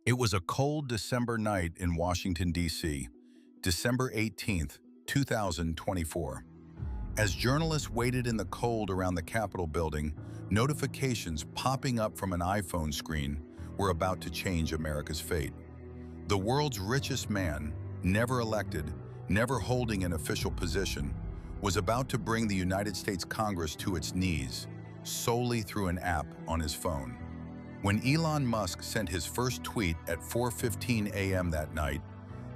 It was a cold December night in Washington, D.C., December 18th, 2024. As journalists waited in the cold around the Capitol building, notifications popping up from an iPhone screen were about to change America's fate. The world's richest man, never elected, never holding an official position, was about to bring the United States Congress to its knees, solely through an app on his phone. When Elon Musk sent his first tweet at 4:15 a.m. that night,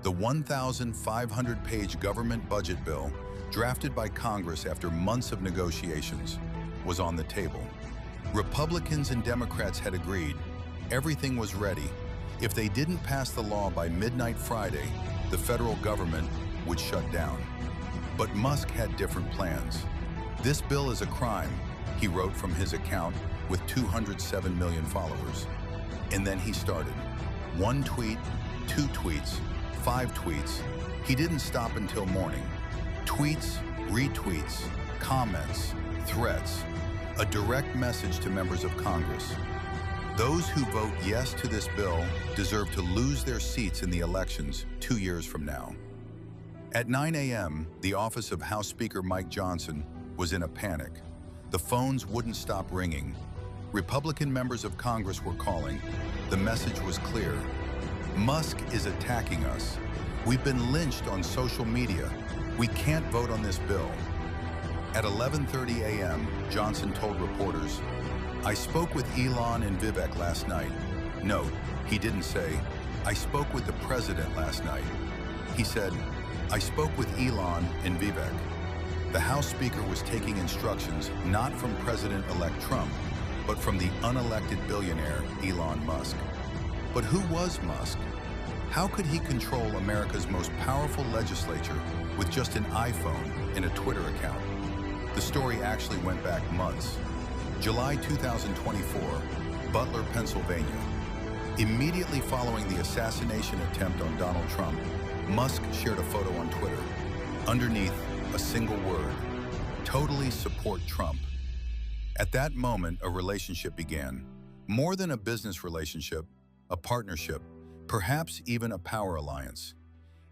the 1,500-page government budget bill, drafted by Congress after months of negotiations, was on the table. Republicans and Democrats had agreed. Everything was ready. If they didn't pass the law by midnight Friday, the federal government would shut down. But Musk had different plans. "This bill is a crime," he wrote from his account with 207 million followers. And then he started. One tweet, two tweets, 5 tweets. He didn't stop until morning. Tweets, retweets, comments, threats, a direct message to members of Congress. Those who vote yes to this bill deserve to lose their seats in the elections 2 years from now. At 9 a.m., the office of House Speaker Mike Johnson was in a panic. The phones wouldn't stop ringing. Republican members of Congress were calling. The message was clear. Musk is attacking us. We've been lynched on social media. We can't vote on this bill. At 11:30 a.m., Johnson told reporters, "I spoke with Elon and Vivek last night." Note, he didn't say, "I spoke with the president last night." He said, "I spoke with Elon and Vivek." The House Speaker was taking instructions not from President-elect Trump, but from the unelected billionaire Elon Musk. But who was Musk? How could he control America's most powerful legislature with just an iPhone and a Twitter account? The story actually went back months. July 2024, Butler, Pennsylvania. Immediately following the assassination attempt on Donald Trump, Musk shared a photo on Twitter. Underneath, a single word: "Totally support Trump." At that moment, a relationship began. More than a business relationship, a partnership, perhaps even a power alliance.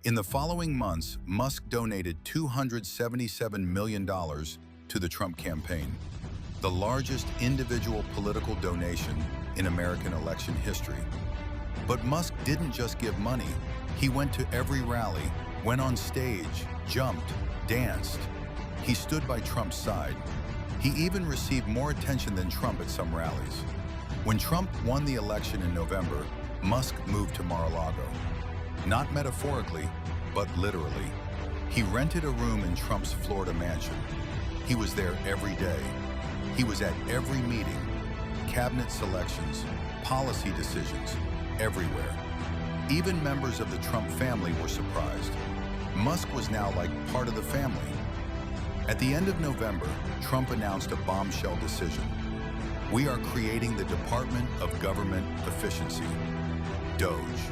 In the following months, Musk donated $277 million to the Trump campaign, the largest individual political donation in American election history. But Musk didn't just give money. He went to every rally, went on stage, jumped, danced. He stood by Trump's side. He even received more attention than Trump at some rallies. When Trump won the election in November, Musk moved to Mar-a-Lago. Not metaphorically, but literally. He rented a room in Trump's Florida mansion. He was there every day. He was at every meeting, cabinet selections, policy decisions, everywhere. Even members of the Trump family were surprised. Musk was now like part of the family. At the end of November, Trump announced a bombshell decision. "We are creating the Department of Government Efficiency, DOGE."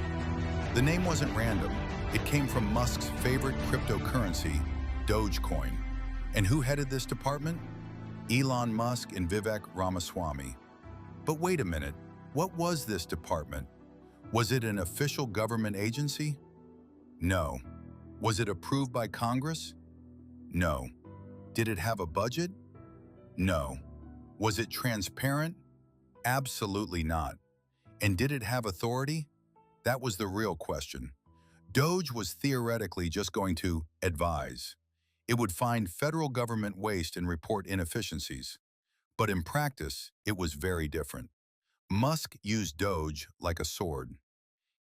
The name wasn't random. It came from Musk's favorite cryptocurrency, Dogecoin. And who headed this department? Elon Musk and Vivek Ramaswamy. But wait a minute, what was this department? Was it an official government agency? No. Was it approved by Congress? No. Did it have a budget? No. Was it transparent? Absolutely not. And did it have authority? That was the real question. DOGE was theoretically just going to advise. It would find federal government waste and report inefficiencies. But in practice, it was very different. Musk used DOGE like a sword.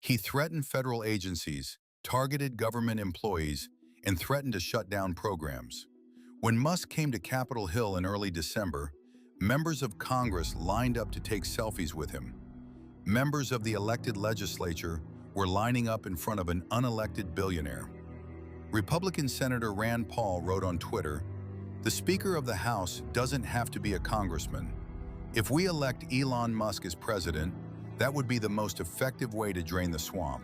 He threatened federal agencies, targeted government employees, and threatened to shut down programs. When Musk came to Capitol Hill in early December, members of Congress lined up to take selfies with him. Members of the elected legislature were lining up in front of an unelected billionaire. Republican Senator Rand Paul wrote on Twitter, "The Speaker of the House doesn't have to be a congressman. If we elect Elon Musk as president, that would be the most effective way to drain the swamp."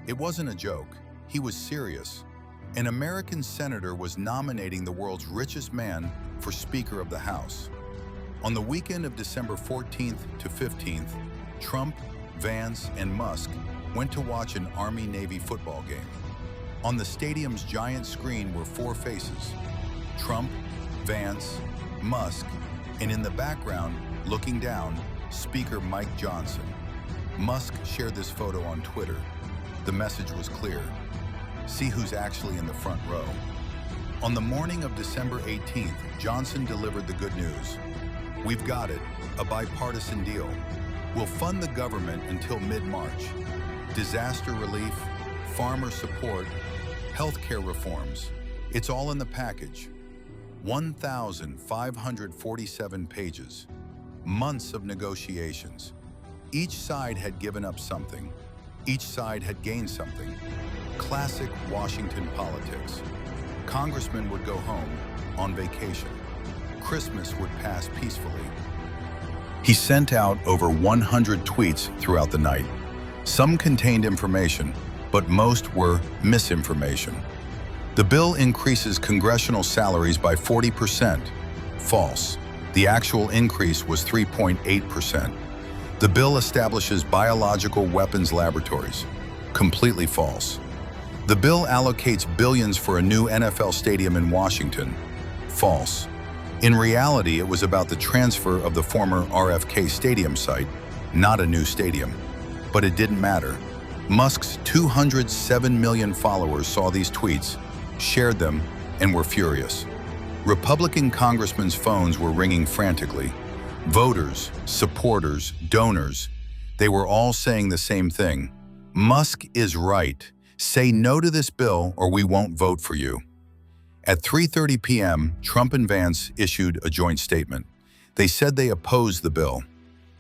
It wasn't a joke. He was serious. An American senator was nominating the world's richest man for Speaker of the House. On the weekend of December 14th to 15th, Trump, Vance, and Musk went to watch an Army-Navy football game. On the stadium's giant screen were four faces: Trump, Vance, Musk, and in the background, looking down, Speaker Mike Johnson. Musk shared this photo on Twitter. The message was clear: see who's actually in the front row. On the morning of December 18th, Johnson delivered the good news. We've got it, a bipartisan deal. We'll fund the government until mid-March. Disaster relief, farmer support, healthcare reforms. It's all in the package. 1,547 pages. Months of negotiations. Each side had given up something. Each side had gained something. Classic Washington politics. Congressmen would go home on vacation. Christmas would pass peacefully. He sent out over 100 tweets throughout the night. Some contained information, but most were misinformation. The bill increases congressional salaries by 40%. False. The actual increase was 3.8%. The bill establishes biological weapons laboratories. Completely false. The bill allocates billions for a new NFL stadium in Washington. False. In reality, it was about the transfer of the former RFK Stadium site, not a new stadium. But it didn't matter. Musk's 207 million followers saw these tweets, shared them, and were furious. Republican congressmen's phones were ringing frantically. Voters, supporters, donors, they were all saying the same thing. Musk is right. Say no to this bill or we won't vote for you. At 3:30 p.m., Trump and Vance issued a joint statement. They said they opposed the bill.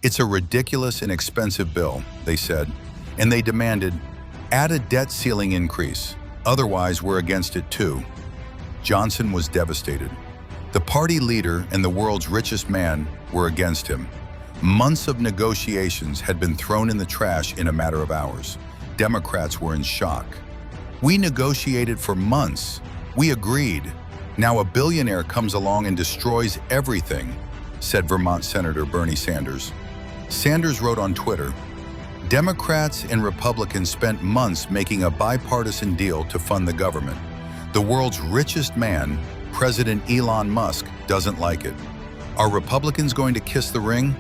It's a ridiculous and expensive bill, they said, and they demanded, add a debt ceiling increase. Otherwise, we're against it too. Johnson was devastated. The party leader and the world's richest man were against him. Months of negotiations had been thrown in the trash in a matter of hours. Democrats were in shock. We negotiated for months. We agreed. Now a billionaire comes along and destroys everything, said Vermont Senator Bernie Sanders. Sanders wrote on Twitter, Democrats and Republicans spent months making a bipartisan deal to fund the government. The world's richest man, President Elon Musk, doesn't like it. Are Republicans going to kiss the ring?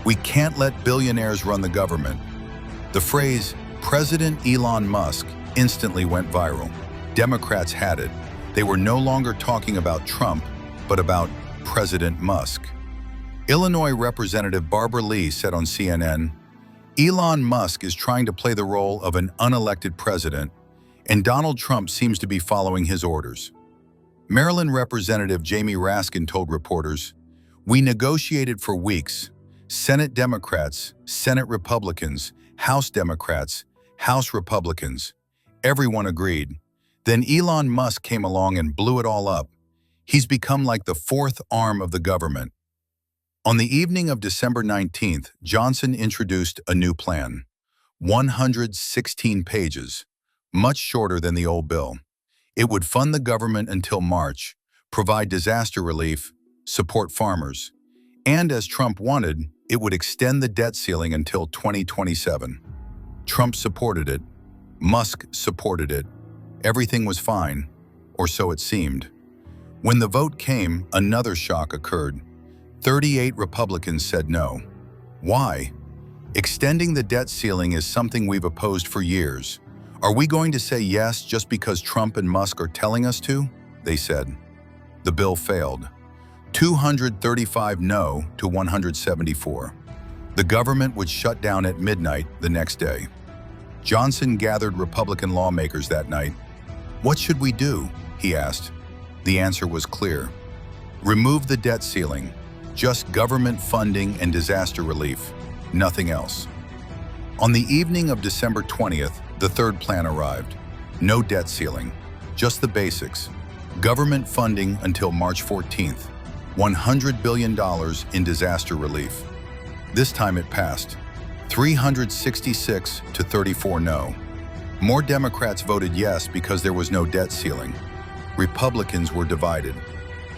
We can't let billionaires run the government. The phrase, President Elon Musk, instantly went viral. Democrats had it. They were no longer talking about Trump, but about President Musk. Illinois Representative Barbara Lee said on CNN, Elon Musk is trying to play the role of an unelected president, and Donald Trump seems to be following his orders. Maryland Representative Jamie Raskin told reporters, we negotiated for weeks. Senate Democrats, Senate Republicans, House Democrats, House Republicans. Everyone agreed. Then Elon Musk came along and blew it all up. He's become like the fourth arm of the government. On the evening of December 19th, Johnson introduced a new plan. 116 pages, much shorter than the old bill. It would fund the government until March, provide disaster relief, support farmers, and as Trump wanted, it would extend the debt ceiling until 2027. Trump supported it. Musk supported it. Everything was fine, or so it seemed. When the vote came, another shock occurred. 38 Republicans said no. Why? Extending the debt ceiling is something we've opposed for years. Are we going to say yes just because Trump and Musk are telling us to? They said. The bill failed. 235 no to 174. The government would shut down at midnight the next day. Johnson gathered Republican lawmakers that night. What should we do? He asked. The answer was clear. Remove the debt ceiling. Just government funding and disaster relief. Nothing else. On the evening of December 20th, the third plan arrived. No debt ceiling. Just the basics. Government funding until March 14th. $100 billion in disaster relief. This time it passed. 366 to 34 no. More Democrats voted yes because there was no debt ceiling. Republicans were divided.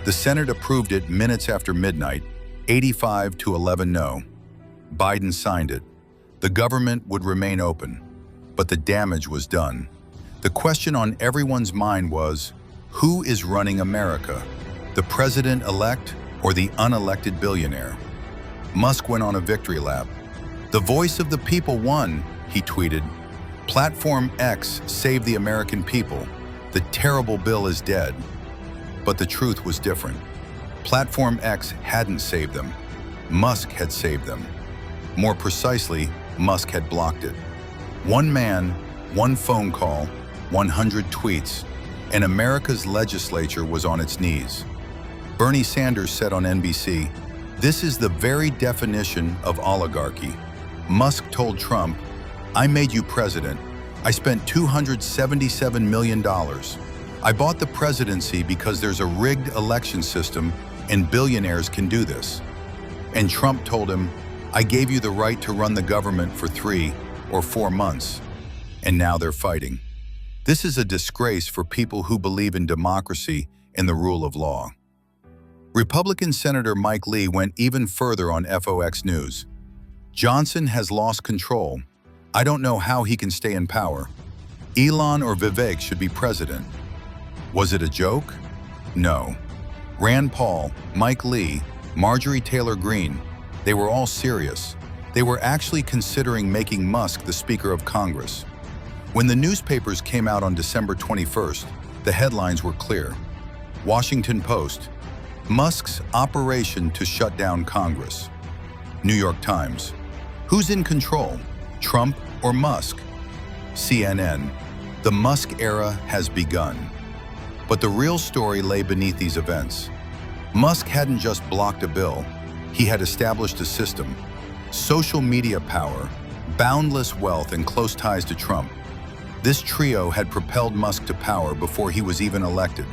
The Senate approved it minutes after midnight, 85 to 11 no. Biden signed it. The government would remain open, but the damage was done. The question on everyone's mind was, who is running America? The president-elect or the unelected billionaire? Musk went on a victory lap. "The voice of the people won," he tweeted. "Platform X saved the American people. The terrible bill is dead." But the truth was different. Platform X hadn't saved them. Musk had saved them. More precisely, Musk had blocked it. One man, one phone call, 100 tweets, and America's legislature was on its knees. Bernie Sanders said on NBC, "This is the very definition of oligarchy." Musk told Trump, "I made you president. I spent $277 million. I bought the presidency because there's a rigged election system and billionaires can do this." And Trump told him, "I gave you the right to run the government for 3 or 4 months." And now they're fighting. This is a disgrace for people who believe in democracy and the rule of law. Republican Senator Mike Lee went even further on FOX News. "Johnson has lost control. I don't know how he can stay in power. Elon or Vivek should be president." Was it a joke? No. Rand Paul, Mike Lee, Marjorie Taylor Greene, they were all serious. They were actually considering making Musk the Speaker of Congress. When the newspapers came out on December 21st, the headlines were clear. Washington Post, "Musk's operation to shut down Congress." New York Times, "Who's in control, Trump or Musk?" CNN, "The Musk era has begun." But the real story lay beneath these events. Musk hadn't just blocked a bill, he had established a system. Social media power, boundless wealth, and close ties to Trump. This trio had propelled Musk to power before he was even elected.